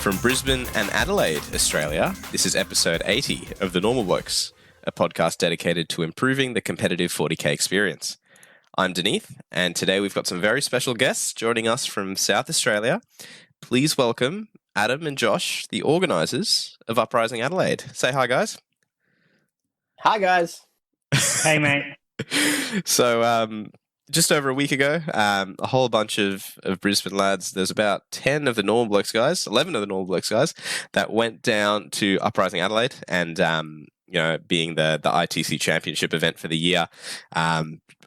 From Brisbane and Adelaide, Australia, this is episode 80 of The Normal Blokes, a podcast dedicated to improving the competitive 40k experience. I'm Dineeth, and today we've got some very special guests joining us from South Australia. Please welcome Adam and Josh, the organisers of Uprising Adelaide. Say hi, guys. Hi, guys. Hey, mate. So, just over a week ago, a whole bunch of Brisbane lads, there's about 10 of the Normal Blokes guys, 11 of the Normal Blokes guys, that went down to Uprising Adelaide and, being the ITC Championship event for the year,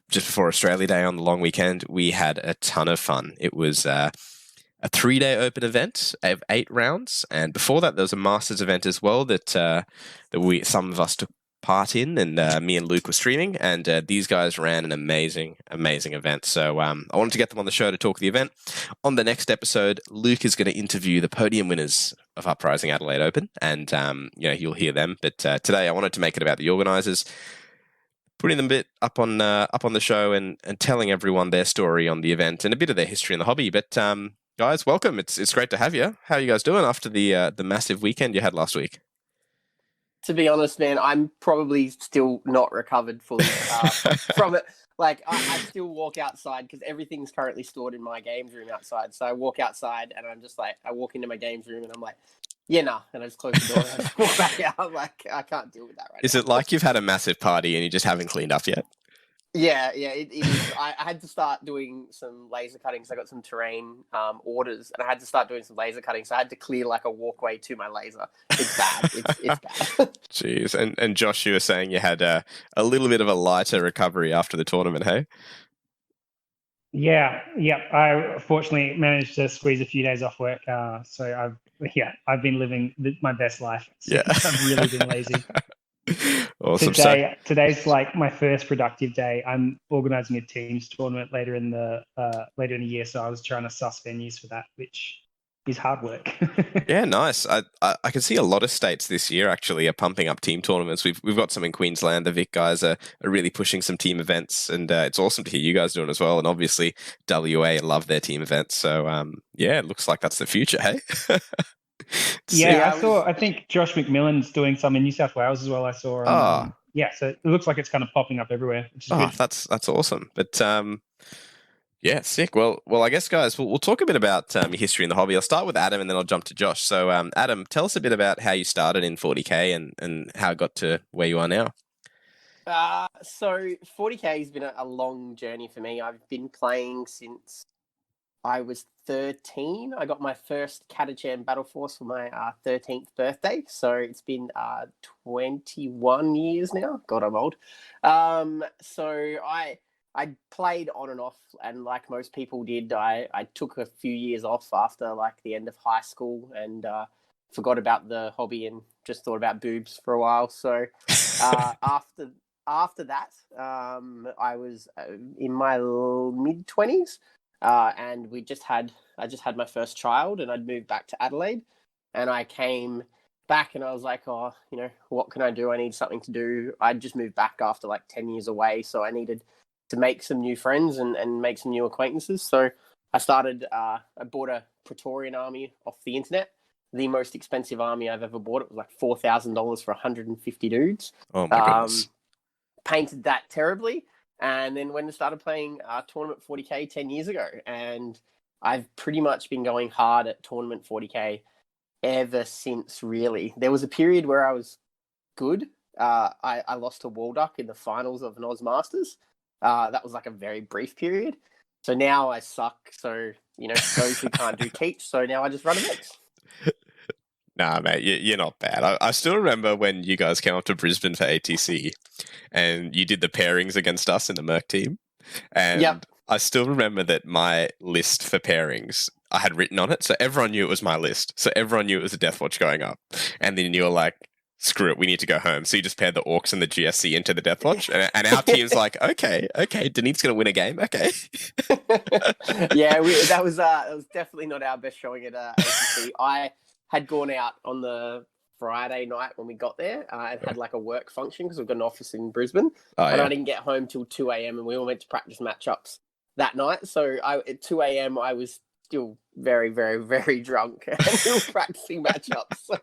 just before Australia Day on the long weekend, we had a ton of fun. It was a 3-day open event of 8 rounds, and before that there was a Masters event as well that some of us took part in, and me and Luke were streaming, and these guys ran an amazing event. So I wanted to get them on the show to talk the event. On the next episode, Luke is going to interview the podium winners of Uprising Adelaide Open, and you'll hear them. But today I wanted to make it about the organisers, putting them a bit up on the show and telling everyone their story on the event and a bit of their history in the hobby. But guys, welcome. It's great to have you. How are you guys doing after the massive weekend you had last week? To be honest, man, I'm probably still not recovered fully from it. Like, I still walk outside because everything's currently stored in my games room outside. So I walk outside and I'm just like, I walk into my games room and I'm like, yeah, nah. And I just close the door and I just walk back out. I'm like, I can't deal with that right now. Is it like you've had a massive party and you just haven't cleaned up yet? Yeah, it is. I had to start doing some laser cutting because I got some terrain orders, and I had to start doing some laser cutting. So I had to clear like a walkway to my laser. It's bad. It's bad. Jeez, and Josh, you were saying you had a little bit of a lighter recovery after the tournament, hey? Yeah. I fortunately managed to squeeze a few days off work, so I've been living my best life. Yeah, I've really been lazy. Awesome. Today's like my first productive day. I'm organising a teams tournament later in the year, so I was trying to suss venues for that, which is hard work. Yeah, nice. I can see a lot of states this year actually are pumping up team tournaments. We've got some in Queensland. The Vic guys are really pushing some team events, and it's awesome to hear you guys doing as well. And obviously WA love their team events, so it looks like that's the future, hey? I think Josh McMillan's doing some in New South Wales as well. I saw. So it looks like it's kind of popping up everywhere, which is good. That's awesome. But sick. Well, I guess guys, we'll talk a bit about your history in the hobby. I'll start with Adam, and then I'll jump to Josh. So, Adam, tell us a bit about how you started in 40k and how it got to where you are now. So 40k has been a long journey for me. I've been playing since I was 13. I got my first Catachan Battle Force for my 13th birthday. So it's been 21 years now. God, I'm old. So I played on and off, and like most people did, I took a few years off after like the end of high school and forgot about the hobby and just thought about boobs for a while. So after that, I was in my mid-20s. And I just had my first child, and I'd moved back to Adelaide, and I came back and I was like, what can I do? I need something to do. I'd just moved back after like 10 years away. So I needed to make some new friends and make some new acquaintances. So I bought a Praetorian army off the internet, the most expensive army I've ever bought. It was like $4,000 for 150 dudes. Oh my goodness. Painted that terribly. And then when I started playing Tournament 40k 10 years ago, and I've pretty much been going hard at Tournament 40k ever since, really. There was a period where I was good. I lost to Walduck in the finals of an Oz Masters. That was like a very brief period. So now I suck. So, those who can't do teach. So now I just run events. Nah, mate, you're not bad. I still remember when you guys came up to Brisbane for ATC and you did the pairings against us in the Merc team. And yep. I still remember that my list for pairings, I had written on it. So everyone knew it was my list. So everyone knew it was a Deathwatch going up. And then you were like, screw it, we need to go home. So you just paired the Orcs and the GSC into the Deathwatch. And our team's like, okay, Dineeth's going to win a game. Okay. Yeah, that was definitely not our best showing at ATC. I had gone out on the Friday night when we got there and had like a work function because we've got an office in Brisbane. I didn't get home till 2 a.m. and we all went to practice matchups that night. So at 2 a.m. I was still very, very, very drunk, and we were practicing matchups. So,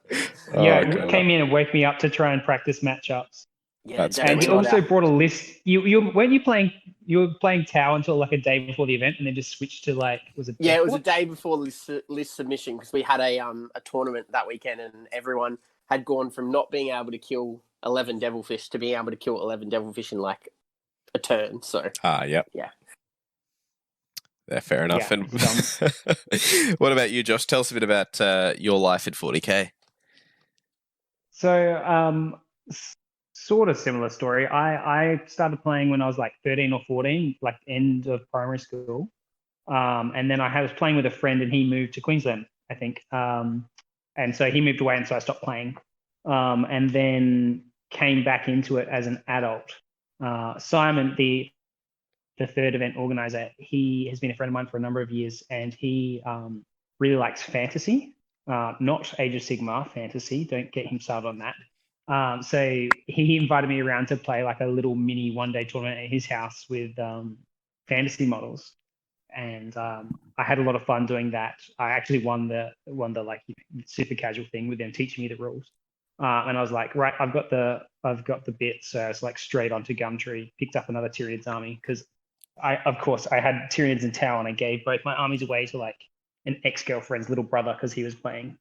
Yeah, Oh, you God. came in and woke me up to try and practice matchups. yeah, That's And definitely you not also our- brought a list. You weren't you playing? You were playing Tau until like a day before the event, and then just switched to like was it? Yeah, it was a Deathwatch? day before list submission because we had a tournament that weekend, and everyone had gone from not being able to kill 11 devilfish to being able to kill 11 devilfish in like a turn. So Yep. yeah. Yeah, fair enough. Yeah, And it's what about you, Josh? Tell us a bit about your life at 40K. So, sort of similar story. I started playing when I was like 13 or 14, like end of primary school. And then I was playing with a friend, and he moved to Queensland, I think. And so he moved away, and so I stopped playing. And then came back into it as an adult. Simon, the third event organizer, he has been a friend of mine for a number of years, and he really likes fantasy, not Age of Sigmar fantasy. Don't get him started on that. So he invited me around to play like a little mini one-day tournament at his house with fantasy models, and I had a lot of fun doing that. I actually won the like super casual thing with them teaching me the rules. And I was like, right, I've got the bit. So it's like straight onto Gumtree, picked up another Tyranids army because of course I had Tyranids in Tau, and I gave both my armies away to like an ex-girlfriend's little brother because he was playing.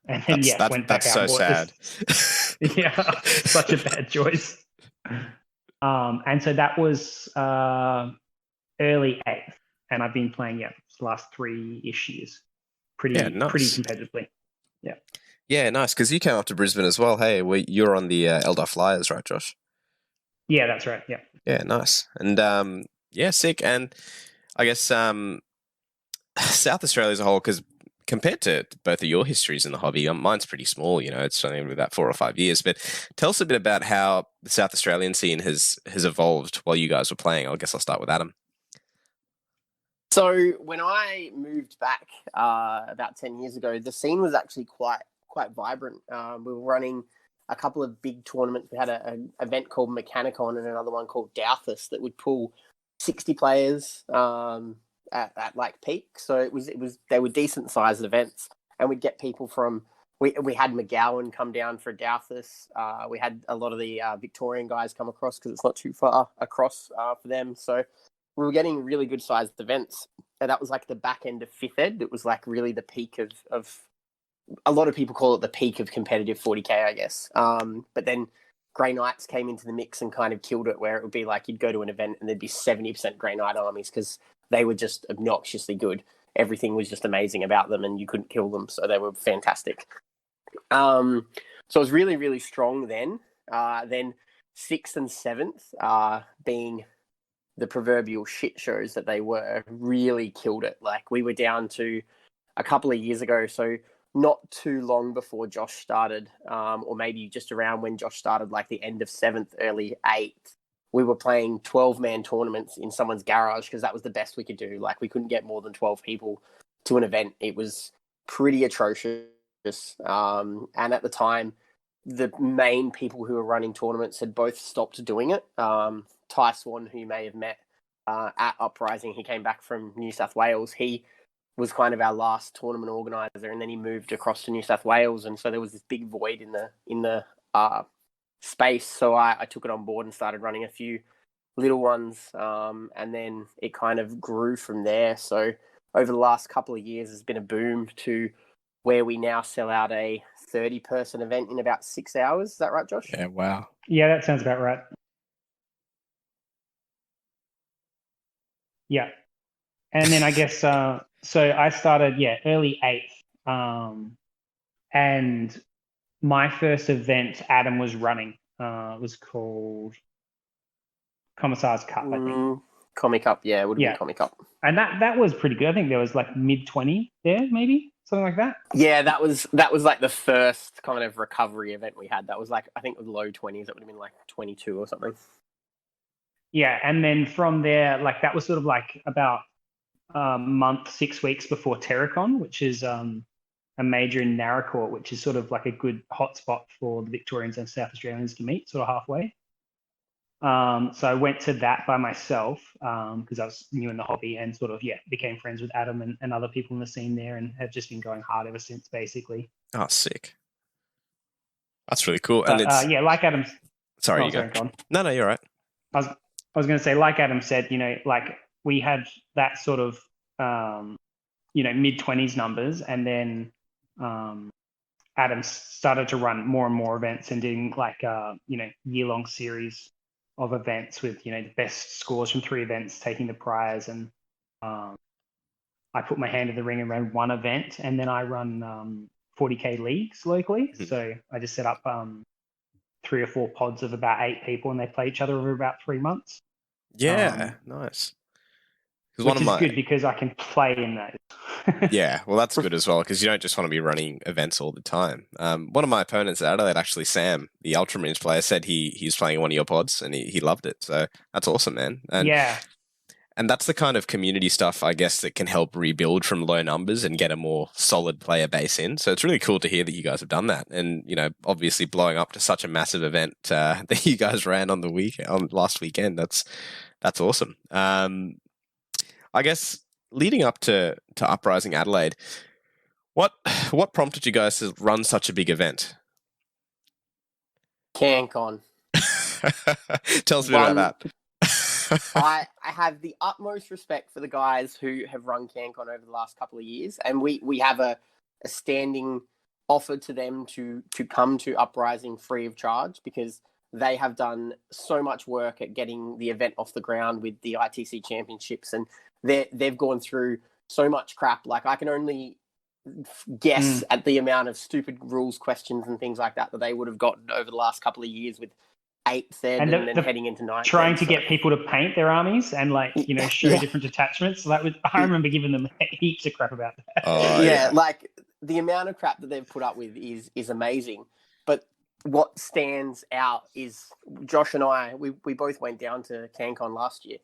And then went back That's out so and bought sad. this. Yeah, such a bad choice. And so that was early eighth, and I've been playing the last 3-ish years, pretty nice. competitively. Yeah. Yeah, nice. Because you came up to Brisbane as well. Hey, you're on the Eldar Flyers, right, Josh? Yeah, that's right. Yeah. Yeah, nice. And sick. And I guess South Australia as a whole, because compared to both of your histories in the hobby, mine's pretty small. It's only about 4 or 5 years. But tell us a bit about how the South Australian scene has evolved while you guys were playing. I guess I'll start with Adam. So when I moved back about 10 years ago, the scene was actually quite vibrant. We were running a couple of big tournaments. We had an event called Mechanicon and another one called Douthus that would pull 60 players at like peak. So it was they were decent sized events, and we'd get people from. We had McGowan come down for Douthus. We had a lot of the Victorian guys come across because it's not too far across for them. So we were getting really good sized events. And that was like the back end of 5th Ed. It was like really the peak of a lot of people call it the peak of competitive 40K, I guess. But then Grey Knights came into the mix and kind of killed it, where it would be like you'd go to an event and there'd be 70% Grey Knight armies because they were just obnoxiously good. Everything was just amazing about them, and you couldn't kill them. So they were fantastic. So it was really, really strong then. Then 6th and 7th, being the proverbial shit shows that they were, really killed it. Like we were down to a couple of years ago, so not too long before Josh started, or maybe just around when Josh started, like the end of 7th, early 8th, we were playing 12-man tournaments in someone's garage because that was the best we could do. Like we couldn't get more than 12 people to an event. It was pretty atrocious. And at the time, the main people who were running tournaments had both stopped doing it. Ty Swan, who you may have met at Uprising, he came back from New South Wales. He was kind of our last tournament organizer, and then he moved across to New South Wales, and so there was this big void in the space. So I took it on board and started running a few little ones, and then it kind of grew from there. So over the last couple of years, there's been a boom to where we now sell out a 30-person event in about 6 hours. Is that right, Josh? Yeah, wow. Yeah, that sounds about right. Yeah. And then I guess, so I started, early 8th. And my first event Adam was running was called Commissar's Cup, I think. Comic Cup, yeah, it would have been Comic Cup. And that was pretty good. I think there was like mid-20 there, maybe, something like that. Yeah, that was like the first kind of recovery event we had. That was like, I think with low 20s, it would have been like 22 or something. Yeah, and then from there, like that was sort of like about a month, 6 weeks before Terracon, which is a major in Narracourt, which is sort of like a good hotspot for the Victorians and South Australians to meet, sort of halfway. So I went to that by myself because I was new in the hobby and sort of, became friends with Adam and other people in the scene there and have just been going hard ever since, basically. Oh, sick. That's really cool. And But it's like Adam. sorry, Oh, you go. sorry, go on. No, you're right. I was going to say, like Adam said, like we had that sort of, mid-20s numbers, and then Adam started to run more and more events and doing like, year-long series of events with, the best scores from 3 events taking the prize. And I put my hand in the ring and ran one event, and then I run 40K leagues locally. Mm-hmm. So I just set up 3 or 4 pods of about 8 people, and they play each other over about 3 months. Yeah, nice. Which is good because I can play in those. Yeah, well, that's good as well because you don't just want to be running events all the time. One of my opponents at Adelaide, actually, Sam, the Ultramarines player, said he's playing one of your pods and he loved it. So that's awesome, man. And, yeah. And that's the kind of community stuff, I guess, that can help rebuild from low numbers and get a more solid player base in. So it's really cool to hear that you guys have done that. And, obviously blowing up to such a massive event that you guys ran on last weekend. That's awesome. I guess leading up to Uprising Adelaide, what prompted you guys to run such a big event? CanCon. Tell us a bit about that. I have the utmost respect for the guys who have run CanCon over the last couple of years, and we have a standing offer to them to come to Uprising free of charge because they have done so much work at getting the event off the ground with the ITC championships, and they've gone through so much crap. Like, I can only guess at the amount of stupid rules questions and things like that they would have gotten over the last couple of years with 8th ed and then heading into 9th. Trying to get people to paint their armies and show different detachments. So I remember giving them heaps of crap about that. Yeah, like the amount of crap that they've put up with is amazing. But what stands out is Josh and I, we both went down to CanCon last year,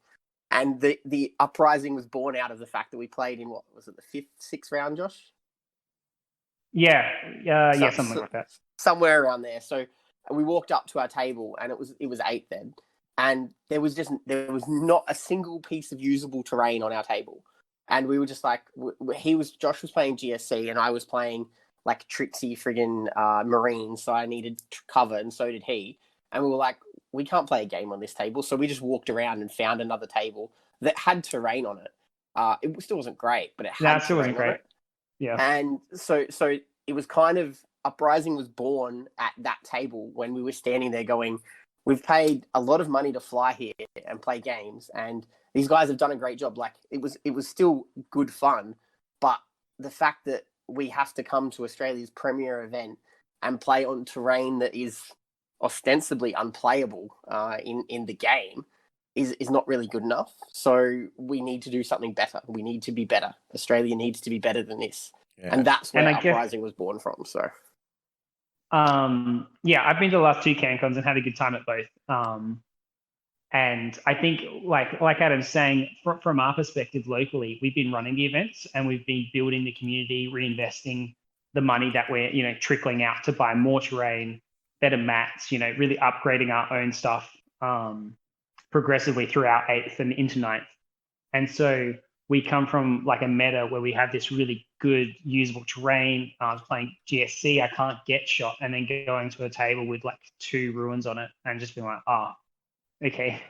and the Uprising was born out of the fact that we played in, what was it, the 5th, 6th round, Josh? Yeah, something like that. Somewhere around there. So we walked up to our table, and it was 8th then, and there was not a single piece of usable terrain on our table, and we were just like, Josh was playing GSC, and I was playing like tricksy friggin' Marines, so I needed cover, and so did he, and we were like, we can't play a game on this table, so we just walked around and found another table that had terrain on it. It still wasn't great, but it had terrain on it. Yeah, and so it was kind of, Uprising was born at that table when we were standing there going, we've paid a lot of money to fly here and play games, and these guys have done a great job. Like, it was still good fun, but the fact that we have to come to Australia's premier event and play on terrain that is ostensibly unplayable in the game is not really good enough. So we need to do something better. We need to be better. Australia needs to be better than this. Yeah. And that's where Uprising was born from. So, I've been to the last 2 CanCons and had a good time at both. And I think, like Adam's saying, from our perspective locally, we've been running the events and we've been building the community, reinvesting the money that we're, trickling out to buy more terrain, better mats, really upgrading our own stuff progressively throughout 8th and into 9th. And so we come from like a meta where we have this really good usable terrain. I was playing GSC, I can't get shot, and then going to a table with like 2 ruins on it and just being like, okay,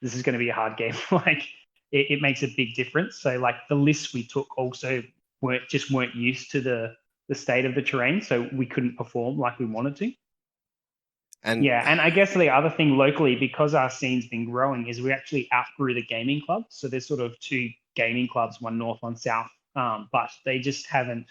this is going to be a hard game. Like, it makes a big difference. So like the lists we took also weren't used to the state of the terrain, so we couldn't perform like we wanted to. And I guess the other thing locally, because our scene's been growing, is we actually outgrew the gaming club. So there's sort of 2 gaming clubs, one north, one south, but they just haven't,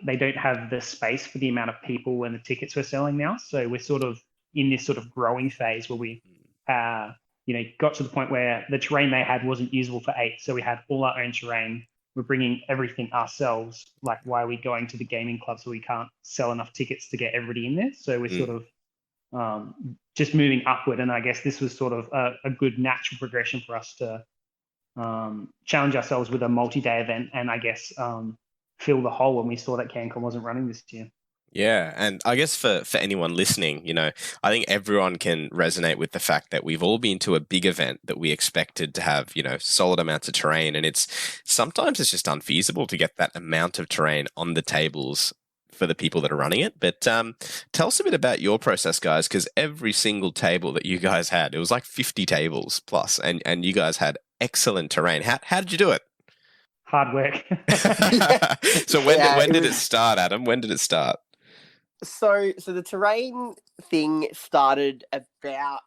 they don't have the space for the amount of people and the tickets we're selling now. So we're sort of in this sort of growing phase where we, got to the point where the terrain they had wasn't usable for 8th. So we had all our own terrain. We're bringing everything ourselves. Like, why are we going to the gaming club so we can't sell enough tickets to get everybody in there? So we're sort of just moving upward. And I guess this was sort of a good natural progression for us to challenge ourselves with a multi-day event and I guess fill the hole when we saw that CanCon wasn't running this year. Yeah, and I guess for anyone listening, I think everyone can resonate with the fact that we've all been to a big event that we expected to have, solid amounts of terrain, and sometimes it's just unfeasible to get that amount of terrain on the tables for the people that are running it. But tell us a bit about your process, guys, because every single table that you guys had, it was like 50 tables plus, and you guys had excellent terrain. How did you do it? Hard work. So when did it start, Adam? When did it start? So the terrain thing started about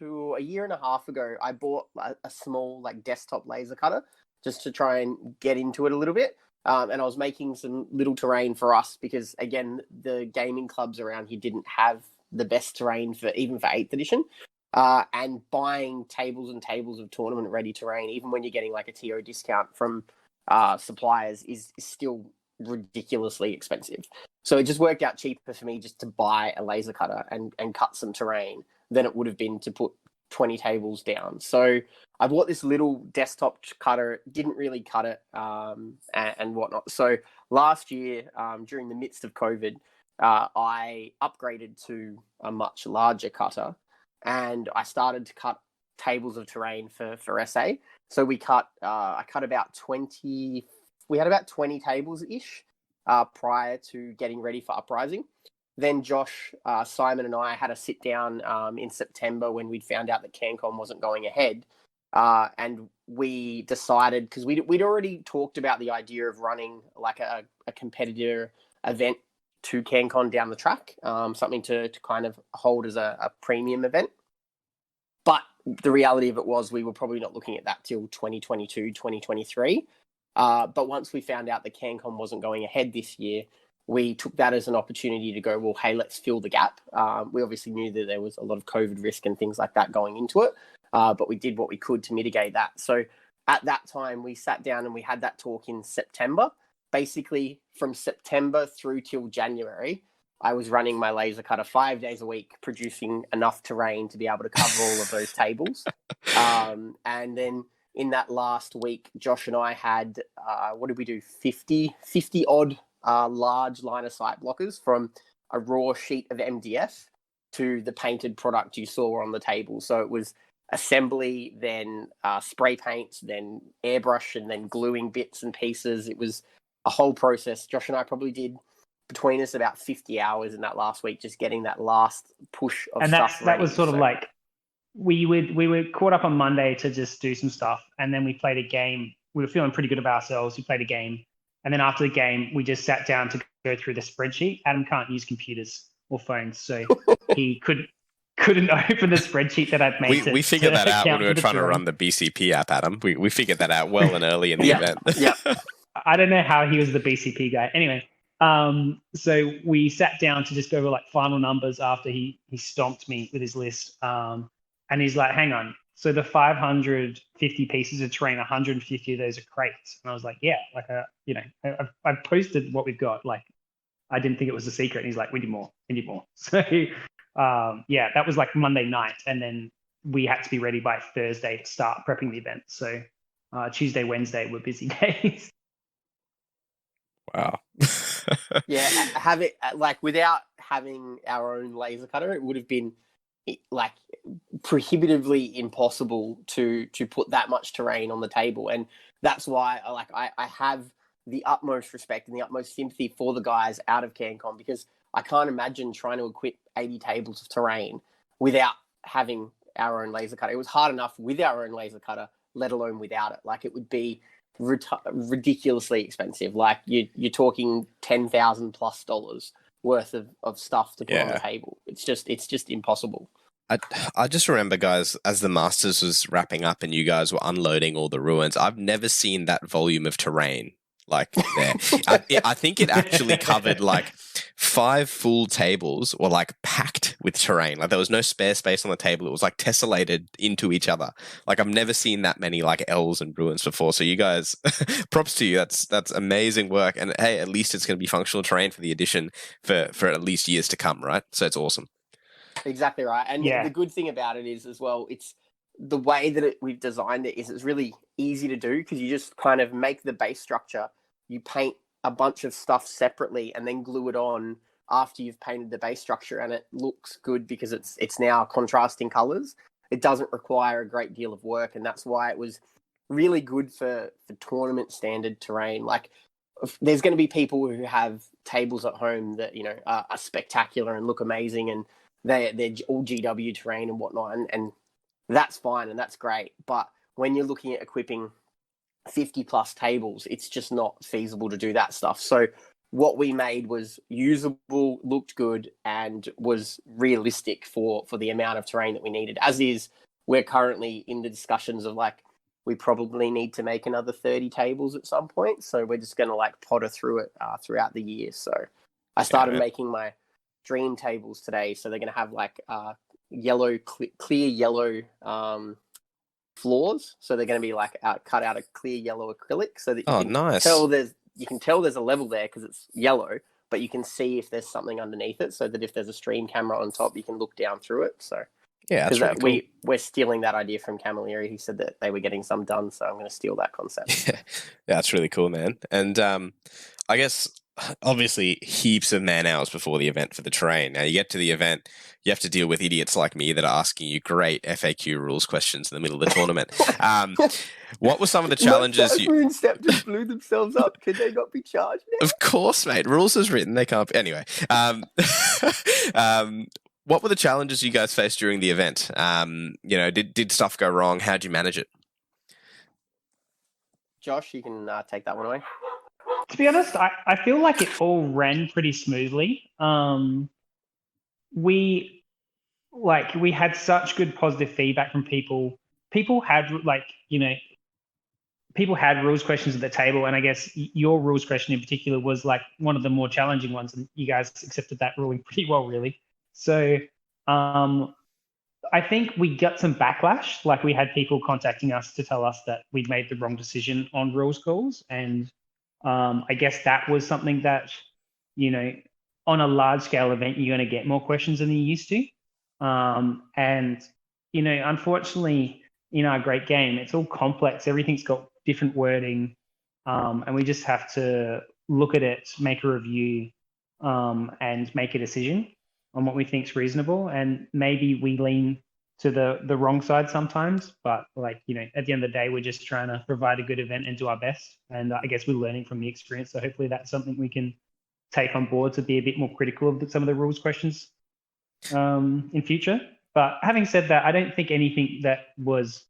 a year and a half ago. I bought a small desktop laser cutter just to try and get into it a little bit. And I was making some little terrain for us because, again, the gaming clubs around here didn't have the best terrain even for 8th edition. And buying tables and tables of tournament-ready terrain, even when you're getting a TO discount from suppliers, is still ridiculously expensive. So it just worked out cheaper for me just to buy a laser cutter and cut some terrain than it would have been to put 20 tables down. So I bought this little desktop cutter, didn't really cut it and whatnot. So last year, during the midst of COVID, I upgraded to a much larger cutter and I started to cut tables of terrain for SA. So I cut about 20, we had about 20 tables-ish prior to getting ready for Uprising. Then Josh, Simon and I had a sit down in September when we'd found out that CanCon wasn't going ahead. And we decided, because we'd already talked about the idea of running a competitor event to CanCon down the track, something to kind of hold as a premium event. But the reality of it was we were probably not looking at that till 2022, 2023. But once we found out that CanCon wasn't going ahead this year, we took that as an opportunity to go, well, hey, let's fill the gap. We obviously knew that there was a lot of COVID risk and things like that going into it, but we did what we could to mitigate that. So at that time, we sat down and we had that talk in September. Basically, from September through till January, I was running my laser cutter 5 days a week, producing enough terrain to be able to cover all of those tables. And then in that last week, Josh and I had, 50 odd large line of sight blockers, from a raw sheet of MDF to the painted product you saw on the table. So it was assembly, then spray paints, then airbrush, and then gluing bits and pieces. It was a whole process. Josh and I probably did between us about 50 hours in that last week, just getting that last push of stuff. And that was sort of like, we were caught up on Monday to just do some stuff, and then we played a game. We were feeling pretty good about ourselves. We played a game, and then after the game, we just sat down to go through the spreadsheet. Adam can't use computers or phones, so he couldn't open the spreadsheet that I'd made. We figured that out when we were trying to run the BCP app, Adam. We figured that out well and early in the event. Yeah. I don't know how he was the BCP guy. Anyway, so we sat down to just go over final numbers after he stomped me with his list. And he's like, hang on. So the 550 pieces of terrain, 150 of those are crates. And I was like, yeah, I've posted what we've got. I didn't think it was a secret. And he's like, we need more. So that was Monday night. And then we had to be ready by Thursday to start prepping the event. So Tuesday, Wednesday were busy days. Wow. Yeah, without having our own laser cutter, it would have been prohibitively impossible to put that much terrain on the table. And that's why I have the utmost respect and the utmost sympathy for the guys out of CanCon, because I can't imagine trying to equip 80 tables of terrain without having our own laser cutter. It was hard enough with our own laser cutter, let alone without it. It would be ridiculously expensive. You're talking $10,000+ worth of stuff to put on the table. It's just impossible. I just remember, guys, as the Masters was wrapping up and you guys were unloading all the ruins, I've never seen that volume of terrain there. I think it actually covered 5 full tables were packed with terrain. There was no spare space on the table. It was tessellated into each other. I've never seen that many L's and ruins before. So you guys, props to you. That's amazing work. And hey, at least it's going to be functional terrain for the edition for at least years to come, right? So it's awesome. Exactly right. And the good thing about it is as well, it's the way that we've designed it is it's really easy to do, because you just kind of make the base structure, you paint a bunch of stuff separately and then glue it on after you've painted the base structure, and it looks good because it's now contrasting colors. It doesn't require a great deal of work, and that's why it was really good for tournament standard terrain. Like, there's going to be people who have tables at home that, you know, are spectacular and look amazing, and they're all GW terrain and whatnot, and that's fine and that's great. But when you're looking at equipping 50 plus tables, it's just not feasible to do that stuff. So what we made was usable, looked good, and was realistic for the amount of terrain that we needed. As is, we're currently in the discussions of, like, we probably need to make another 30 tables at some point. So we're just going to, like, potter through it throughout the year. So I started making my dream tables today. So they're going to have, like, yellow, clear yellow floors. So they're going to be, like, cut out of clear yellow acrylic, so that you can tell there's a level there because it's yellow, but you can see if there's something underneath it, so that if there's a stream camera on top, you can look down through it. So yeah, that's really cool. We're stealing that idea from Camilleri. He said that they were getting some done, so I'm going to steal that concept. Yeah, that's really cool, man. And I guess obviously heaps of man hours before the event for the terrain. Now you get to the event, you have to deal with idiots like me that are asking you great FAQ rules questions in the middle of the tournament. What were some of the challenges? Moonstep just blew themselves up. Could they not be charged now? Of course, mate. Rules as written, they can't be. Anyway, what were the challenges you guys faced during the event? You know, did stuff go wrong? How'd you manage it? Josh, you can take that one away. To be honest, I feel like it all ran pretty smoothly. We had such good positive feedback from people. People had rules questions at the table, and I guess your rules question in particular was like one of the more challenging ones, and you guys accepted that ruling pretty well, really. So I think we got some backlash. Like, we had people contacting us to tell us that we'd made the wrong decision on rules calls, and I guess that was something that, you know, on a large scale event, you're going to get more questions than you used to. And, you know, unfortunately, in our great game, it's all complex. Everything's got different wording. And we just have to look at it, make a review, and make a decision on what we think is reasonable. And maybe we lean to the wrong side sometimes, but, like, you know, at the end of the day, we're just trying to provide a good event and do our best. And I guess we're learning from the experience. So hopefully that's something we can take on board, to be a bit more critical of some of the rules questions in future. But having said that, I don't think anything that was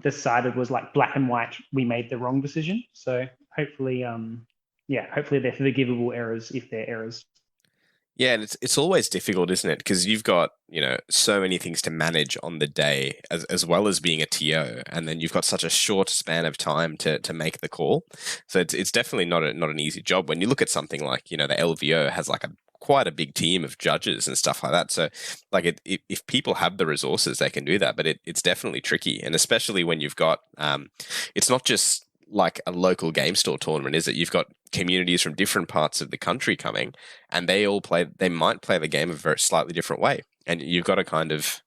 decided was like black and white, we made the wrong decision. So hopefully, hopefully they're forgivable errors if they're errors. Yeah, and it's always difficult, isn't it? Because you've got, you know, so many things to manage on the day, as well as being a TO, and then you've got such a short span of time to make the call. So it's definitely not an easy job. When you look at something like, you know, the LVO has like quite a big team of judges and stuff like that. So, like, if people have the resources, they can do that. But it's definitely tricky, and especially when you've got it's not just like a local game store tournament, is it? You've got communities from different parts of the country coming, and they might play the game a very slightly different way, and you've got to kind of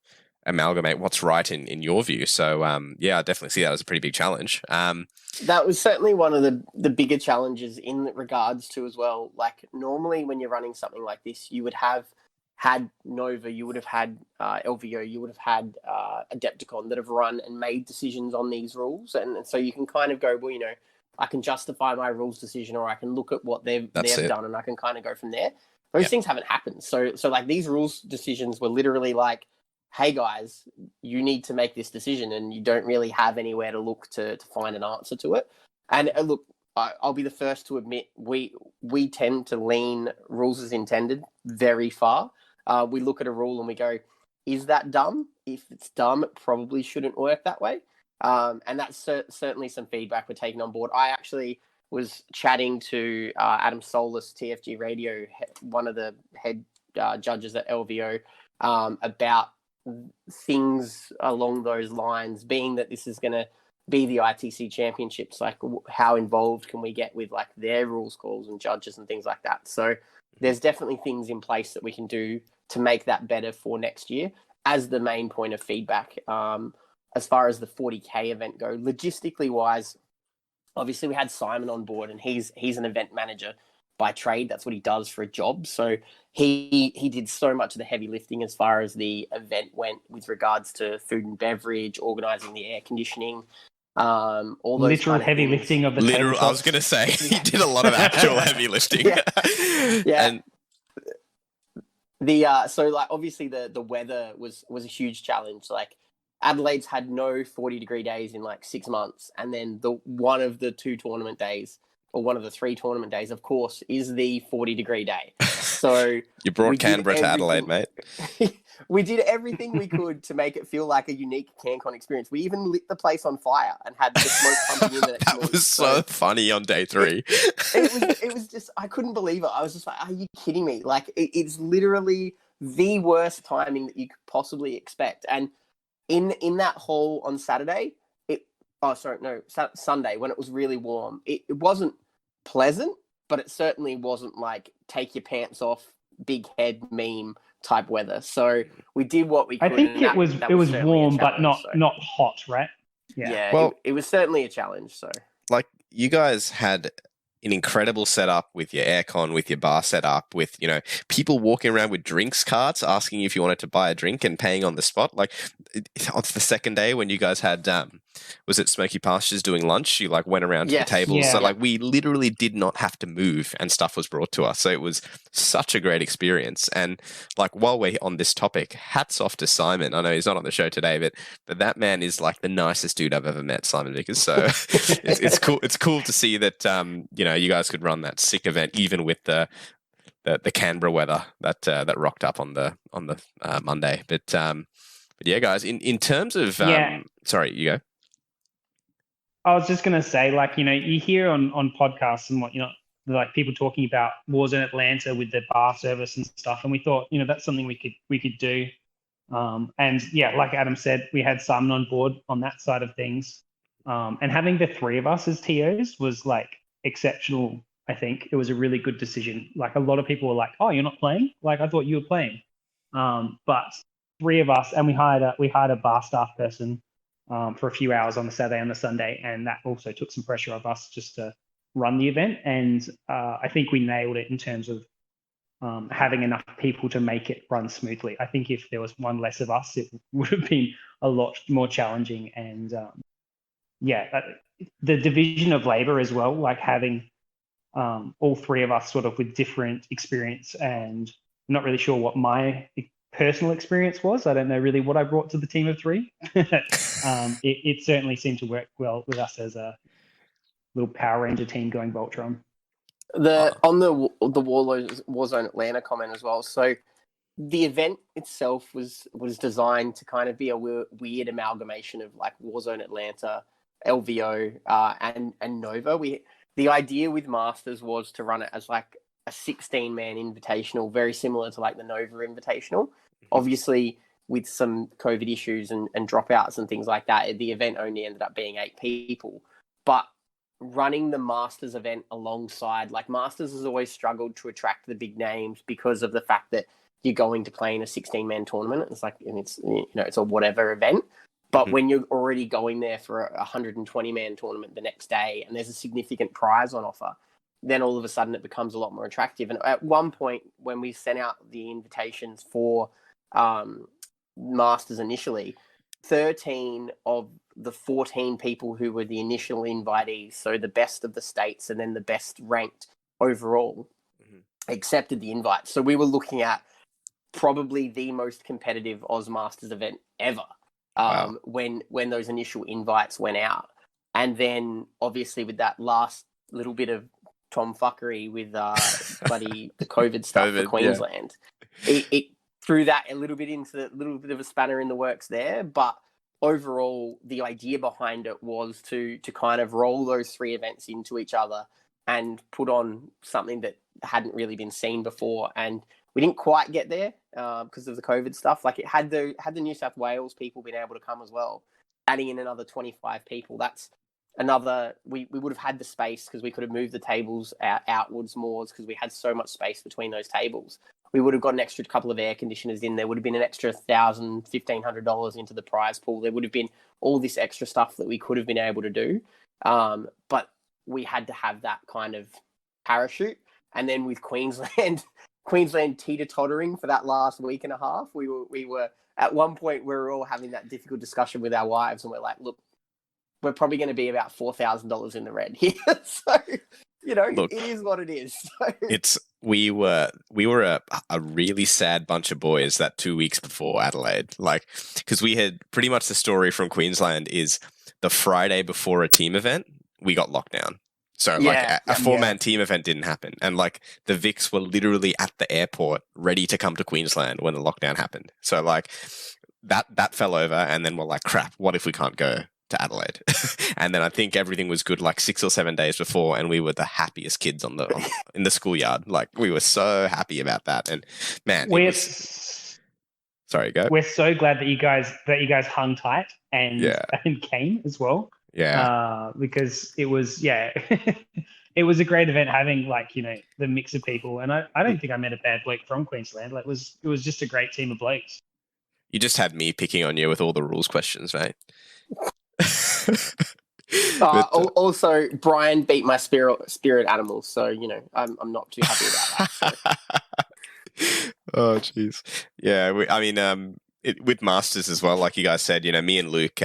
amalgamate what's right in your view. So I definitely see that as a pretty big challenge. That was certainly one of the bigger challenges in regards to as well. Like, normally when you're running something like this, you would have had Nova, you would have had LVO, you would have had Adepticon that have run and made decisions on these rules. And so you can kind of go, well, you know, I can justify my rules decision, or I can look at what they've done, and I can kind of go from there. Those things haven't happened. So like, these rules decisions were literally like, hey guys, you need to make this decision, and you don't really have anywhere to look to find an answer to it. And look, I'll be the first to admit, we tend to lean rules as intended very far. We look at a rule and we go, is that dumb? If it's dumb, it probably shouldn't work that way. And that's certainly some feedback we're taking on board. I actually was chatting to Adam Solis, TFG Radio, one of the head judges at LVO, about things along those lines, being that this is going to be the ITC championships. Like, how involved can we get with like their rules calls and judges and things like that? So there's definitely things in place that we can do to make that better for next year as the main point of feedback. As far as the 40K event go, logistically wise, obviously we had Simon on board, and he's an event manager by trade. That's what he does for a job. So he did so much of the heavy lifting as far as the event went with regards to food and beverage, organising the air conditioning, all those literal kind of heavy things. lifting of the Literal. I was going to say he did a lot of actual heavy lifting. Yeah. And so like obviously the weather was a huge challenge. Like Adelaide's had no 40-degree days in like 6 months, and then one of the 2 tournament days, or one of the 3 tournament days, of course, is the 40-degree day. So you brought Canberra to Adelaide, mate. We did everything we could to make it feel like a unique CanCon experience. We even lit the place on fire and had the smoke pumping in the next morning. That was so funny on day 3. It was just, I couldn't believe it. I was just like, are you kidding me? Like, it's literally the worst timing that you could possibly expect. And in that hall on Saturday, Sunday, when it was really warm, it wasn't pleasant, but it certainly wasn't like take your pants off, big head meme type weather. So we did what we could. I think it was warm, but not hot, right? Yeah. Well, it was certainly a challenge. So like you guys had an incredible setup with your aircon, with your bar setup, with, you know, people walking around with drinks carts asking if you wanted to buy a drink and paying on the spot. Like on the second day when you guys had, was it Smoky Pastures doing lunch? You like went around to the tables. Yeah. So like we literally did not have to move and stuff was brought to us. So it was such a great experience. And like while we're on this topic, hats off to Simon. I know he's not on the show today, but that man is like the nicest dude I've ever met, Simon Vickers. So it's cool. It's cool to see that, you know, you guys could run that sick event even with the Canberra weather that rocked up on the Monday. But yeah, guys, in terms of sorry, you go. I was just going to say, like, you know, you hear on podcasts and what, you know, like people talking about Warzone Atlanta with the bar service and stuff, and we thought, you know, that's something we could do. And yeah, like Adam said, we had Simon on board on that side of things, and having the 3 of us as TOs was like exceptional. I think it was a really good decision. Like a lot of people were like, "Oh, you're not playing? Like I thought you were playing." But 3 of us, and we hired a bar staff person for a few hours on the Saturday and the Sunday, and that also took some pressure off us just to run the event. And I think we nailed it in terms of having enough people to make it run smoothly. I think if there was one less of us, it would have been a lot more challenging. And the division of labor as well, like having all 3 of us sort of with different experience, and I'm not really sure what my personal experience was. I don't know really what I brought to the team of 3. It certainly seemed to work well with us as a little Power Ranger team going Voltron. On the Warzone Atlanta comment as well. So the event itself was designed to kind of be a weird amalgamation of like Warzone Atlanta, LVO, and Nova. The idea with Masters was to run it as like a 16-man invitational, very similar to like the Nova Invitational. Obviously, with some COVID issues and dropouts and things like that, the event only ended up being 8 people. But running the Masters event alongside, like Masters has always struggled to attract the big names because of the fact that you're going to play in a 16-man tournament. It's like, and it's, you know, it's a whatever event. But when you're already going there for a 120-man tournament the next day and there's a significant prize on offer, then all of a sudden it becomes a lot more attractive. And at one point when we sent out the invitations for Masters initially, 13 of the 14 people who were the initial invitees, so the best of the states and then the best ranked overall, accepted the invite. So we were looking at probably the most competitive Oz Masters event ever. When those initial invites went out. And then obviously with that last little bit of tomfuckery with the COVID stuff for Queensland, it threw that a little bit of a spanner in the works there. But overall, the idea behind it was to kind of roll those 3 events into each other and put on something that hadn't really been seen before. And we didn't quite get there because of the COVID stuff. Like it had the New South Wales people been able to come as well, adding in another 25 people. That's another. We would have had the space because we could have moved the tables outwards more because we had so much space between those tables. We would have got an extra couple of air conditioners in. There would have been an extra $1,000, $1,500 into the prize pool. There would have been all this extra stuff that we could have been able to do. But we had to have that kind of parachute. And then with Queensland teeter-tottering for that last week and a half, we were at one point we were all having that difficult discussion with our wives, and we're like, look, we're probably going to be about $4,000 in the red here. So, Look, it is what it is. So. We were a really sad bunch of boys that 2 weeks before Adelaide, because we had pretty much the story from Queensland is the Friday before a team event, we got locked down. So a four-man team event didn't happen. And the Vics were literally at the airport ready to come to Queensland when the lockdown happened. So that fell over, and then we're like, crap, what if we can't go to Adelaide? And then I think everything was good 6 or 7 days before, and we were the happiest kids in the schoolyard. We were so happy about that. And man, sorry, go. We're so glad that you guys hung tight and came as well. Yeah. Because it was it was a great event having the mix of people, and I don't think I met a bad bloke from Queensland. It was just a great team of blokes. You just had me picking on you with all the rules questions, mate. Also, Brian beat my spirit animals, so I'm not too happy about that. So. Oh, jeez. Yeah, with Masters as well, like you guys said, me and Luke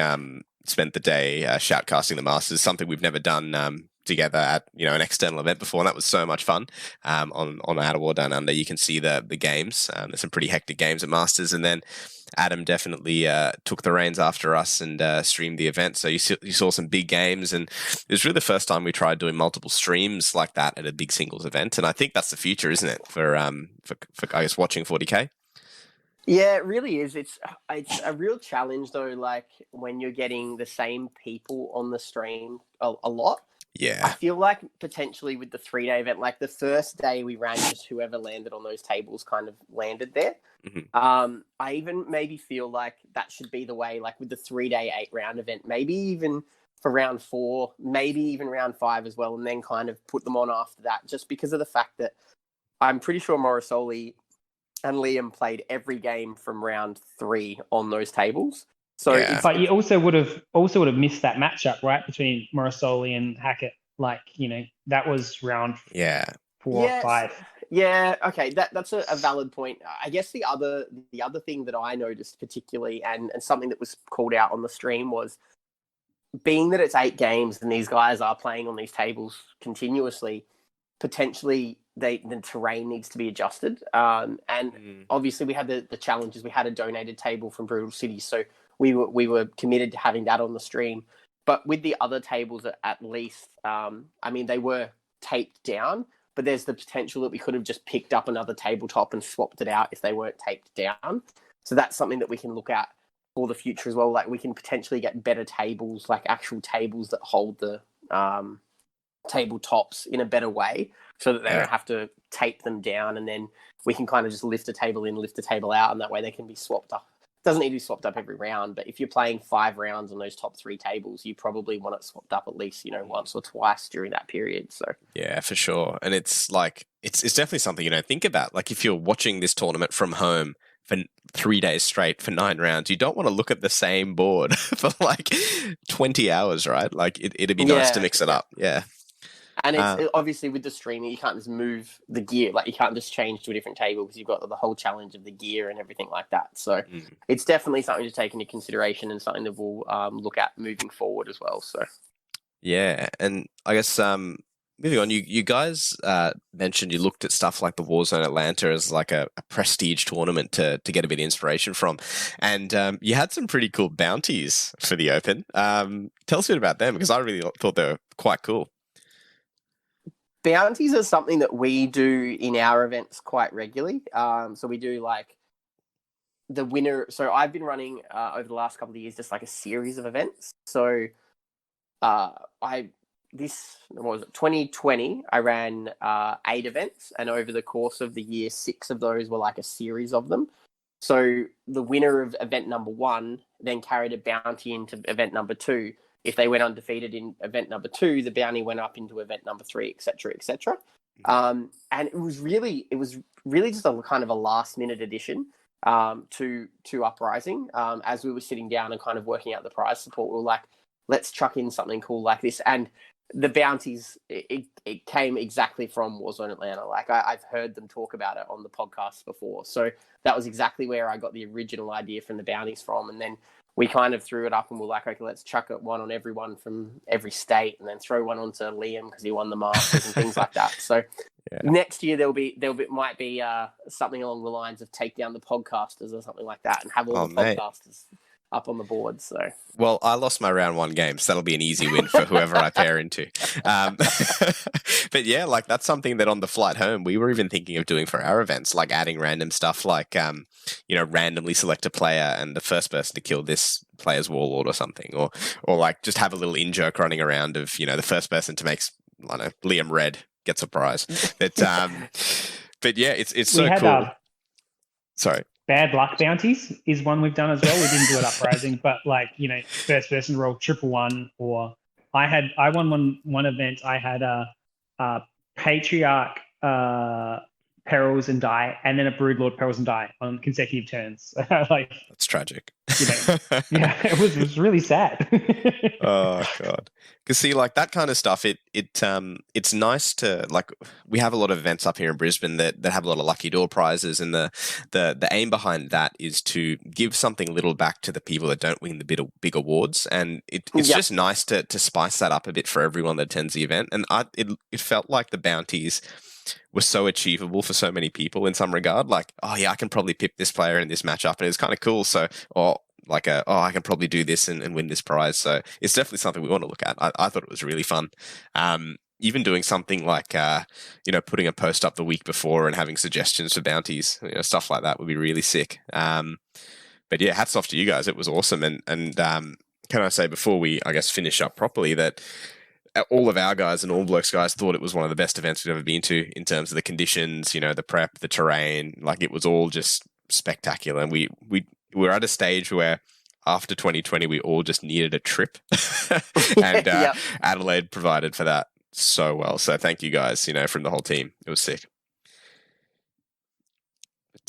spent the day shoutcasting the Masters, something we've never done together at an external event before, and that was so much fun. On Out of War Down Under, you can see the games. There's some pretty hectic games at Masters, and then Adam definitely took the reins after us and streamed the event. So you saw some big games, and it was really the first time we tried doing multiple streams like that at a big singles event. And I think that's the future, isn't it, for I guess watching 40K? Yeah, it really is. It's a real challenge though. When you're getting the same people on the stream a lot. Yeah, I feel like potentially with the 3-day event, the first day we ran, just whoever landed on those tables kind of landed there. Mm-hmm. I even maybe feel like that should be the way, with the 3-day 8-round event, maybe even for round 4, maybe even round 5 as well, and then kind of put them on after that, just because of the fact that I'm pretty sure Morrisoli and Liam played every game from round 3 on those tables. So, but you also would have missed that matchup, right, between Morrisoli and Hackett. That was round 4 or 5. Yeah, okay, that's a valid point. I guess the other thing that I noticed particularly, and something that was called out on the stream, was being that it's 8 games and these guys are playing on these tables continuously, potentially the terrain needs to be adjusted. Obviously we had the challenges. We had a donated table from Brutal City, so we were committed to having that on the stream. But with the other tables, at least, they were taped down, but there's the potential that we could have just picked up another tabletop and swapped it out if they weren't taped down. So that's something that we can look at for the future as well. We can potentially get better tables, actual tables that hold the tabletops in a better way, so that they don't have to tape them down, and then we can kind of just lift a table in, lift a table out, and that way they can be swapped up. Doesn't need to be swapped up every round, but if you're playing 5 rounds on those top 3 tables, you probably want it swapped up at least, once or twice during that period. So yeah, for sure. And it's it's definitely something think about. If you're watching this tournament from home for 3 days straight for 9 rounds, you don't want to look at the same board for 20 hours, right? It'd be nice to mix it up. Yeah. And it's obviously with the streaming, you can't just move the gear. You can't just change to a different table because you've got the whole challenge of the gear and everything like that. So it's definitely something to take into consideration and something that we'll look at moving forward as well. So yeah, and I guess moving on, you guys mentioned you looked at stuff like the Warzone Atlanta as a prestige tournament to get a bit of inspiration from, and you had some pretty cool bounties for the Open. Tell us a bit about them, because I really thought they were quite cool. Bounties are something that we do in our events quite regularly. So we do the winner. So I've been running over the last couple of years just a series of events. So what was it, 2020, I ran 8 events, and over the course of the year, 6 of those were a series of them. So the winner of event number 1 then carried a bounty into event number 2. If they went undefeated in event number 2, the bounty went up into event number 3, etc., etc. And it was really just a kind of a last minute addition to Uprising. As we were sitting down and kind of working out the prize support, we were like, let's chuck in something cool like this. And the bounties, it came exactly from Warzone Atlanta. Like I've heard them talk about it on the podcast before. So that was exactly where I got the original idea from the bounties from. And then we kind of threw it up and we're like, okay, let's chuck it one on everyone from every state and then throw one onto Liam because he won the Masters and things like that. So next year might be something along the lines of take down the podcasters or something like that and have all the podcasters up on the board. So well, I lost my round 1 game, so that'll be an easy win for whoever I pair into. But yeah, like that's something that on the flight home we were even thinking of doing for our events, like adding random stuff, like randomly select a player and the first person to kill this player's warlord or something, or like just have a little in-joke running around of the first person to make, I don't know, Liam red gets a prize. But yeah, it's so cool. Sorry. Bad luck bounties is one we've done as well. We didn't do it Uprising, but like, first person roll 111, or I won one event. I had a Patriarch perils and die, and then a Broodlord perils and die on consecutive turns. Like, that's tragic. Yeah, it was really sad. Oh god. Because see, like that kind of stuff, it's nice to, like, we have a lot of events up here in Brisbane that have a lot of lucky door prizes, and the aim behind that is to give something little back to the people that don't win the big awards, and it's just nice to spice that up a bit for everyone that attends the event. And it felt like the bounties were so achievable for so many people in some regard. Like, oh yeah, I can probably pick this player in this matchup, and it's kind of cool. So, I can probably do this and win this prize. So it's definitely something we want to look at. I thought it was really fun. Even doing something like, putting a post up the week before and having suggestions for bounties, stuff like that would be really sick. But yeah, hats off to you guys. It was awesome. And can I say before we, I guess, finish up properly that all of our guys and All Blokes guys thought it was one of the best events we've ever been to in terms of the conditions, the prep, the terrain. Like, it was all just spectacular. And we were at a stage where after 2020, we all just needed a trip. And Adelaide provided for that so well. So thank you guys, from the whole team. It was sick.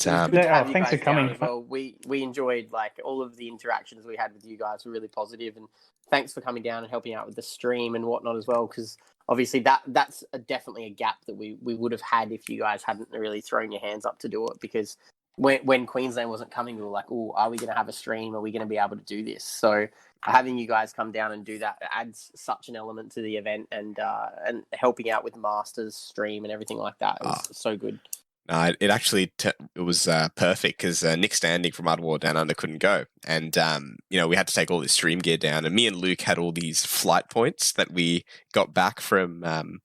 But, thanks for coming as well. We enjoyed, like, all of the interactions we had with you guys were really positive, and thanks for coming down and helping out with the stream and whatnot as well, because obviously that's definitely a gap that we would have had if you guys hadn't really thrown your hands up to do it, because when Queensland wasn't coming, we were like, oh, are we going to have a stream? Are we going to be able to do this? So having you guys come down and do that adds such an element to the event, and helping out with the Masters stream and everything like that. It was so good. No, it actually it was perfect, because Nick Standing from Udwar Down Under couldn't go, and we had to take all this stream gear down, and me and Luke had all these flight points that we got back from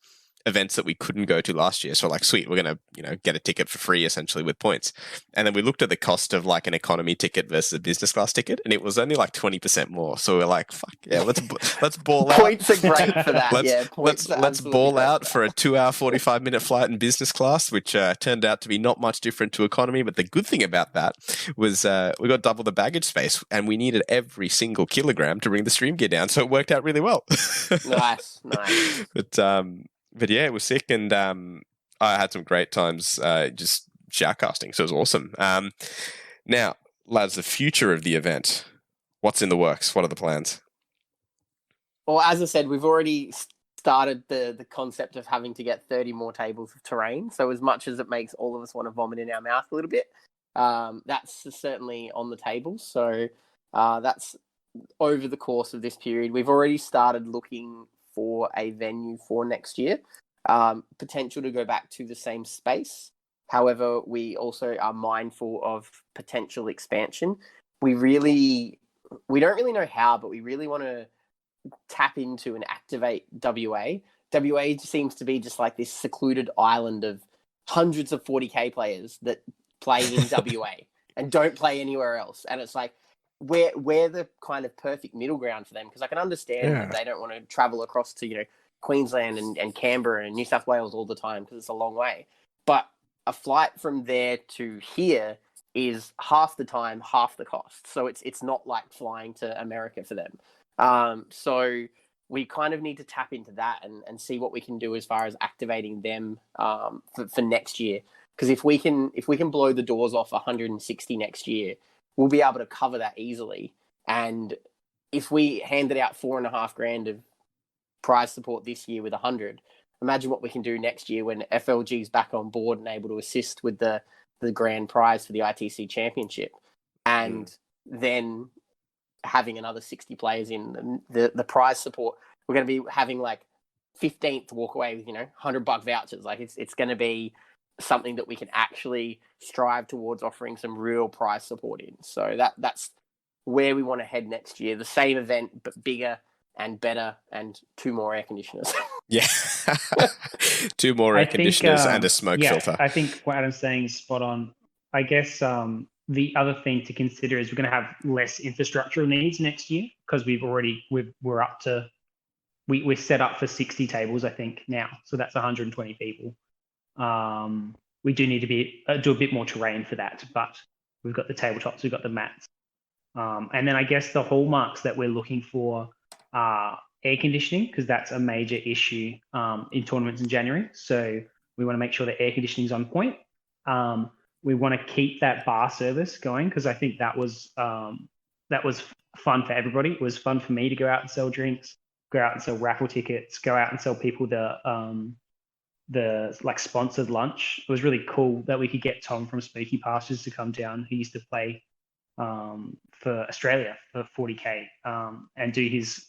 events that we couldn't go to last year. So like, sweet, we're gonna get a ticket for free essentially with points. And then we looked at the cost of like an economy ticket versus a business class ticket, and it was only like 20% more. So we're like, fuck yeah, let's ball out. Points are great for that. Let's ball out for a 2-hour 45-minute flight in business class, which turned out to be not much different to economy. But the good thing about that was we got double the baggage space, and we needed every single kilogram to bring the stream gear down. So it worked out really well. Nice. But yeah, it was sick, and I had some great times just shoutcasting, so it was awesome. Now, lads, the future of the event, what's in the works? What are the plans? Well, as I said, we've already started the concept of having to get 30 more tables of terrain. So as much as it makes all of us want to vomit in our mouth a little bit, that's certainly on the table. So that's over the course of this period. We've already started looking for a venue for next year, potential to go back to the same space. However, we also are mindful of potential expansion. We don't really know how, but we really want to tap into and activate WA. WA seems to be just like this secluded island of hundreds of 40k players that play in WA and don't play anywhere else. And it's like, we're the kind of perfect middle ground for them, because I can understand that they don't want to travel across to Queensland and Canberra and New South Wales all the time, because it's a long way. But a flight from there to here is half the time, half the cost. So it's not like flying to America for them. So we kind of need to tap into that and see what we can do as far as activating them for next year. Because if we can blow the doors off 160 next year, we'll be able to cover that easily. And if we handed out $4,500 of prize support this year with 100. Imagine what we can do next year when FLG is back on board and able to assist with the grand prize for the ITC Championship, and then having another 60 players in the prize support. We're going to be having like 15th walk away with, $100 vouchers. Like it's going to be something that we can actually strive towards offering some real prize support in. So that's where we want to head next year. The same event, but bigger and better, and 2 more air conditioners. Yeah. 2 more air conditioners and a smoke filter. I think what Adam's saying is spot on. I guess the other thing to consider is we're going to have less infrastructural needs next year because we're set up for 60 tables, I think, now. So that's 120 people. We do need to do a bit more terrain for that, but we've got the tabletops, we've got the mats. And then I guess the hallmarks that we're looking for are air conditioning, because that's a major issue in tournaments in January. So we want to make sure that air conditioning is on point. We want to keep that bar service going, because I think that was fun for everybody. It was fun for me to go out and sell drinks, go out and sell raffle tickets, go out and sell people the like sponsored lunch. It was really cool that we could get Tom from Spooky Pastures to come down. He used to play for Australia for 40K and do his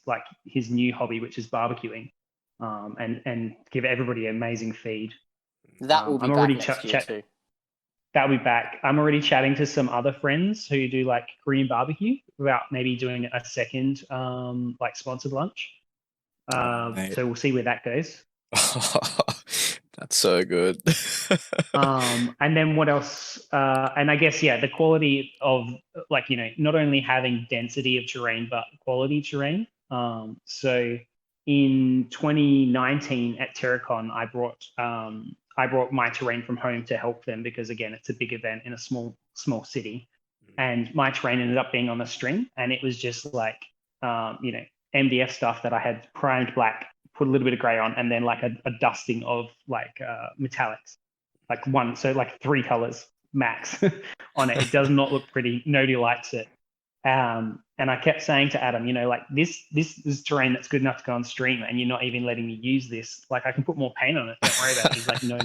new hobby, which is barbecuing, and give everybody an amazing feed. That will be back next year too. That'll be back. I'm already chatting to some other friends who do like Korean barbecue about maybe doing a second like sponsored lunch. So we'll see where that goes. That's so good. And then what else? And I guess, the quality of not only having density of terrain, but quality of terrain. So in 2019 at Terracon, I brought my terrain from home to help them because, again, it's a big event in a small city. And my terrain ended up being on the string, and it was just like, MDF stuff that I had primed black, put a little bit of gray on, and then like a dusting of metallics, like 3 colors max on it. It does not look pretty. Nobody likes it. And I kept saying to Adam, this is terrain that's good enough to go on stream, and you're not even letting me use this. Like, I can put more paint on it. Don't worry about it. He's like, no.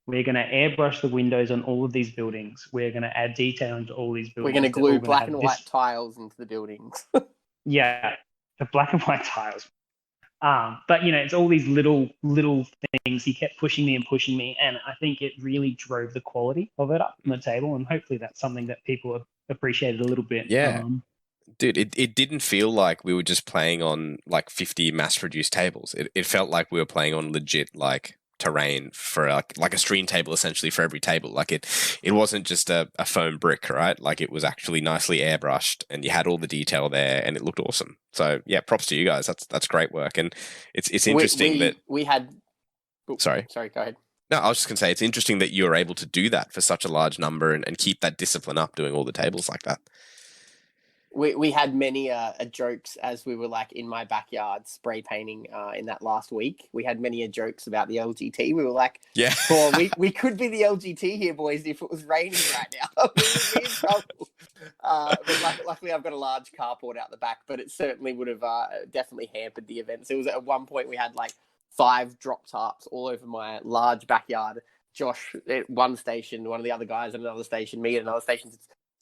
We're going to airbrush the windows on all of these buildings. We're going to add detail into all these buildings. We're going to glue black and white tiles into the buildings. Yeah, the black and white tiles. But it's all these little things. He kept pushing me, and I think it really drove the quality of it up on the table. And hopefully that's something that people appreciated a little bit. Yeah. Dude, it didn't feel like we were just playing on like 50 mass-produced tables. It felt like we were playing on legit like terrain for like a stream table essentially for every table. Like it wasn't just a foam brick, right? Like it was actually nicely airbrushed, and you had all the detail there, and it looked awesome. So yeah, props to you guys. That's great work, and it's interesting that we had. Sorry, go ahead. No, I was just going to say it's interesting that you're able to do that for such a large number and keep that discipline up, doing all the tables like that. We had many jokes as we were like in my backyard spray painting in that last week. We had many jokes about the LGT. We were like, yeah, well, we could be the LGT here, boys, if it was raining right now. We would be in trouble. But luckily, I've got a large carport out the back, but it certainly would have definitely hampered the events. It was at one point we had like 5 drop tarps all over my large backyard. Josh at one station, one of the other guys at another station, me at another station,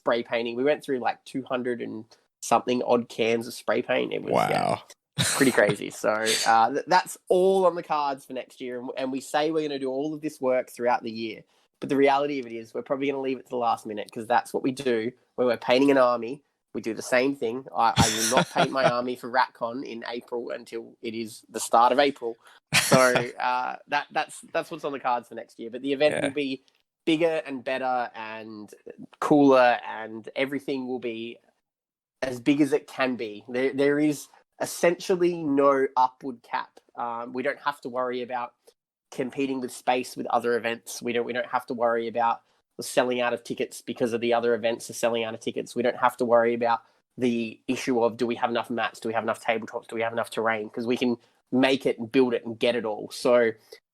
spray painting. We went through like 200 and something odd cans of spray paint. It was pretty crazy. So that's all on the cards for next year. And we say we're going to do all of this work throughout the year. But the reality of it is we're probably going to leave it to the last minute, because that's what we do when we're painting an army. We do the same thing. I will not paint my army for RatCon in April until it is the start of April. So that's what's on the cards for next year. But the event will be bigger and better and cooler, and everything will be as big as it can be. There is essentially no upward cap. We don't have to worry about competing with space with other events. We don't have to worry about the selling out of tickets because of the other events are selling out of tickets. We don't have to worry about the issue of, do we have enough mats? Do we have enough tabletops? Do we have enough terrain? Because we can make it and build it and get it all. So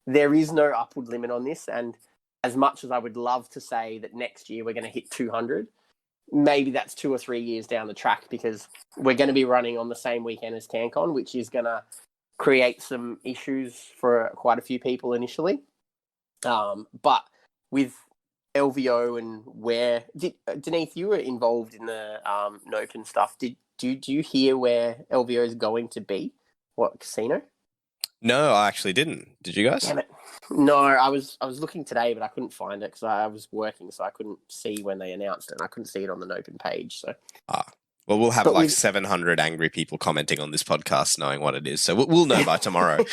there is no upward limit on this. And as much as I would love to say that next year we're going to hit 200, maybe that's 2 or 3 years down the track, because we're going to be running on the same weekend as CanCon, which is going to create some issues for quite a few people initially. But with LVO and where Dineeth, you were involved in the Nopen stuff. Do you hear where LVO is going to be? What casino? No, I actually didn't. Did you guys? Damn it! No, I was looking today, but I couldn't find it because I was working, so I couldn't see when they announced it, and I couldn't see it on the Nopen page. So well, we'll have But like with- 700 angry people commenting on this podcast, knowing what it is. So we'll know by tomorrow.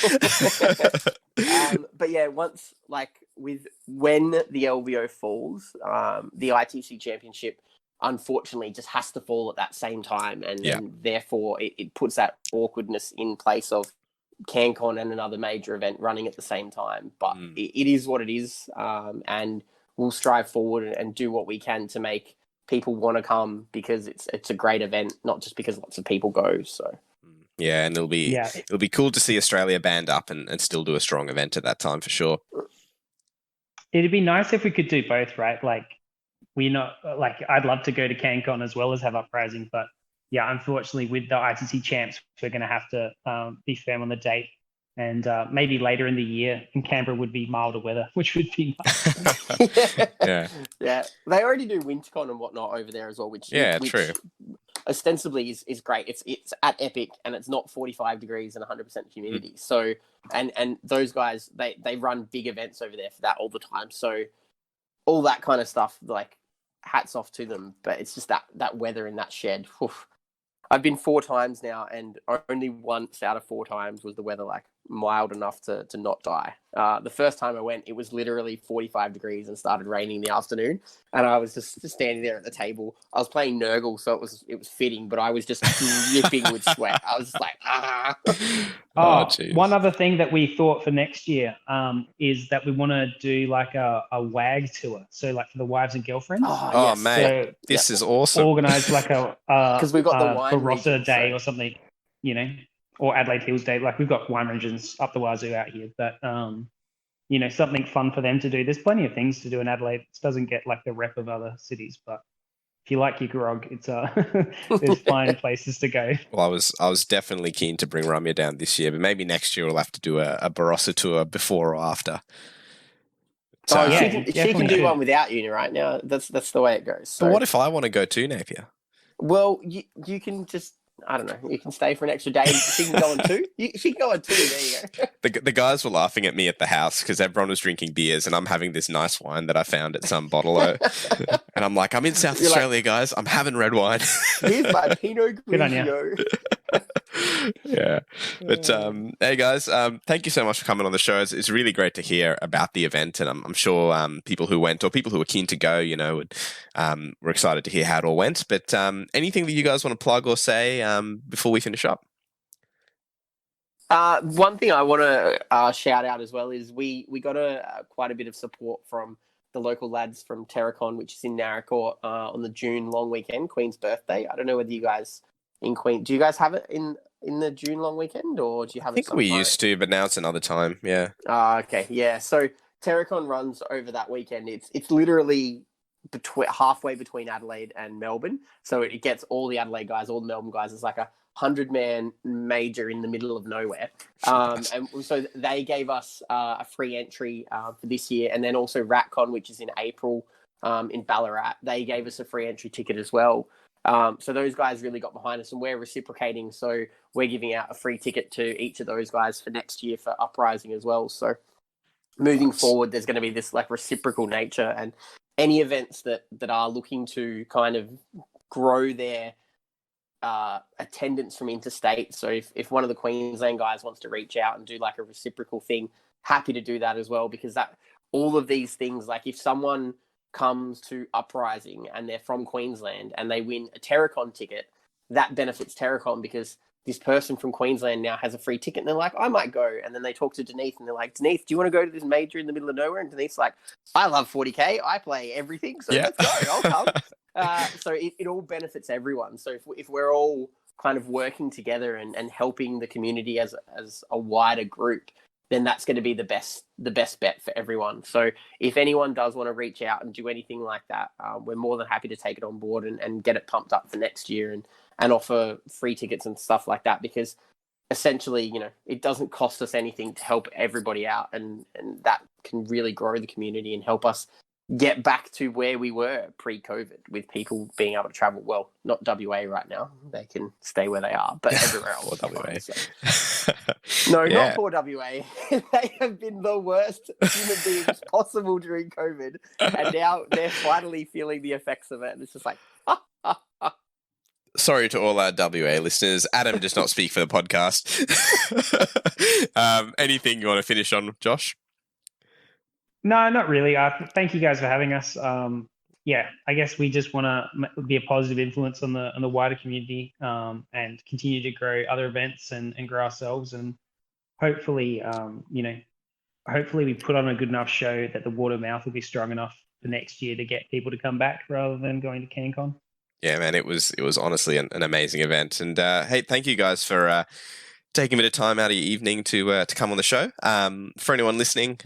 But yeah, once when the LVO falls, the ITC Championship unfortunately just has to fall at that same time, and therefore it puts that awkwardness in place of CanCon and another major event running at the same time. But it is what it is, and we'll strive forward and do what we can to make people want to come because it's a great event, not just because lots of people go. So. Yeah, and it'll be cool to see Australia band up and still do a strong event at that time for sure. It'd be nice if we could do both, right? Like, I'd love to go to CanCon as well as have Uprising, but yeah, unfortunately with the ITC champs, we're going to have to be firm on the date. And maybe later in the year in Canberra would be milder weather, which would be nice. Yeah. They already do WinterCon and whatnot over there as well, which true. Ostensibly is great. It's at Epic and it's not 45 degrees and 100% humidity. So and those guys they run big events over there for that all the time. So all that kind of stuff, like, hats off to them. But it's just that weather in that shed. Oof. I've been 4 times now, and only once out of 4 times was the weather like mild enough to not die. The first time I went, it was literally 45 degrees and started raining in the afternoon, and I was just standing there at the table. I was playing Nurgle, so it was fitting, but I was just dripping with sweat. I was just like, ah. One other thing that we thought for next year is that we want to do like a WAG tour. So like for the wives and girlfriends. Oh, yes. Mate, So, this is awesome. Organize like a because we've got the wine Barossa region, Day or something, or Adelaide Hills Day. Like, we've got wine regions up the wazoo out here, but something fun for them to do. There's plenty of things to do in Adelaide. It doesn't get like the rep of other cities, but if you like your grog, it's there's fine places to go. Well, I was definitely keen to bring Ramya down this year, but maybe next year we'll have to do a Barossa tour before or after. So she can do one without you right now. That's the way it goes. So. But what if I want to go too, Napier? Well, you can just, I don't know, you can stay for an extra day. She can go on 2. She can go on 2. There you go. The guys were laughing at me at the house because everyone was drinking beers and I'm having this nice wine that I found at some bottle-o. And I'm like, I'm in South Australia, guys. I'm having red wine. Here's my Pinot Grigio. Yeah. But hey, guys, thank you so much for coming on the show. It's really great to hear about the event. And I'm sure people who went or people who were keen to go, were excited to hear how it all went. But anything that you guys want to plug or say before we finish up? One thing I want to shout out as well is we got quite a bit of support from the local lads from Terracon, which is in Narracourt, on the June long weekend, Queen's birthday. I don't know whether you guys in Queen, do you guys have it in the June long weekend, or do you have it? I think we used to, but now it's another time. Yeah. Okay. Yeah. So Terracon runs over that weekend. It's literally halfway between Adelaide and Melbourne. So it gets all the Adelaide guys, all the Melbourne guys. It's like a 100-man major in the middle of nowhere. And so they gave us a free entry for this year. And then also RatCon, which is in April in Ballarat, they gave us a free entry ticket as well. So those guys really got behind us, and we're reciprocating. So we're giving out a free ticket to each of those guys for next year for Uprising as well. So moving forward, there's going to be this like reciprocal nature, and any events that are looking to kind of grow their attendance from interstate. So if one of the Queensland guys wants to reach out and do like a reciprocal thing, happy to do that as well, because that all of these things, like if someone comes to Uprising and they're from Queensland and they win a Terracon ticket, that benefits Terracon because this person from Queensland now has a free ticket and they're like, I might go. And then they talk to Dineeth and they're like, Dineeth, do you want to go to this major in the middle of nowhere? And Dineeth's like, I love 40K. I play everything. So let's go. I'll come. So it all benefits everyone. So if we're all kind of working together and helping the community as a wider group, then that's going to be the best bet for everyone. So if anyone does want to reach out and do anything like that, we're more than happy to take it on board and get it pumped up for next year and offer free tickets and stuff like that, because essentially, you know, it doesn't cost us anything to help everybody out, and that can really grow the community and help us get back to where we were pre-COVID, with people being able to travel. Well, not WA right now; they can stay where they are, but everywhere else. Poor WA. So. No, not poor WA. They have been the worst human beings possible during COVID, and now they're finally feeling the effects of it. And it's just like, Sorry to all our WA listeners. Adam does not speak for the podcast. Anything you want to finish on, Josh? No, not really. Thank you guys for having us. Yeah, I guess we just want to be a positive influence on the wider community, and continue to grow other events and grow ourselves, and hopefully, hopefully we put on a good enough show that the word of mouth will be strong enough for next year to get people to come back rather than going to CanCon. Yeah, man, it was honestly an amazing event, and hey, thank you guys for taking a bit of time out of your evening to come on the show. For anyone listening,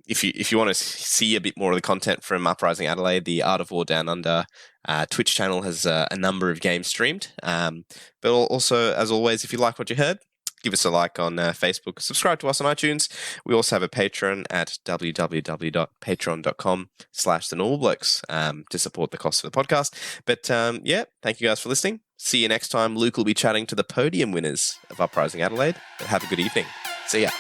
if you want to see a bit more of the content from Uprising Adelaide, the Art of War Down Under Twitch channel has a number of games streamed. But also, as always, if you like what you heard, give us a like on Facebook, subscribe to us on iTunes. We also have a Patreon at www.patreon.com/thenormalblokes to support the cost of the podcast. But yeah, thank you guys for listening. See you next time. Luke will be chatting to the podium winners of Uprising Adelaide. Have a good evening. See ya.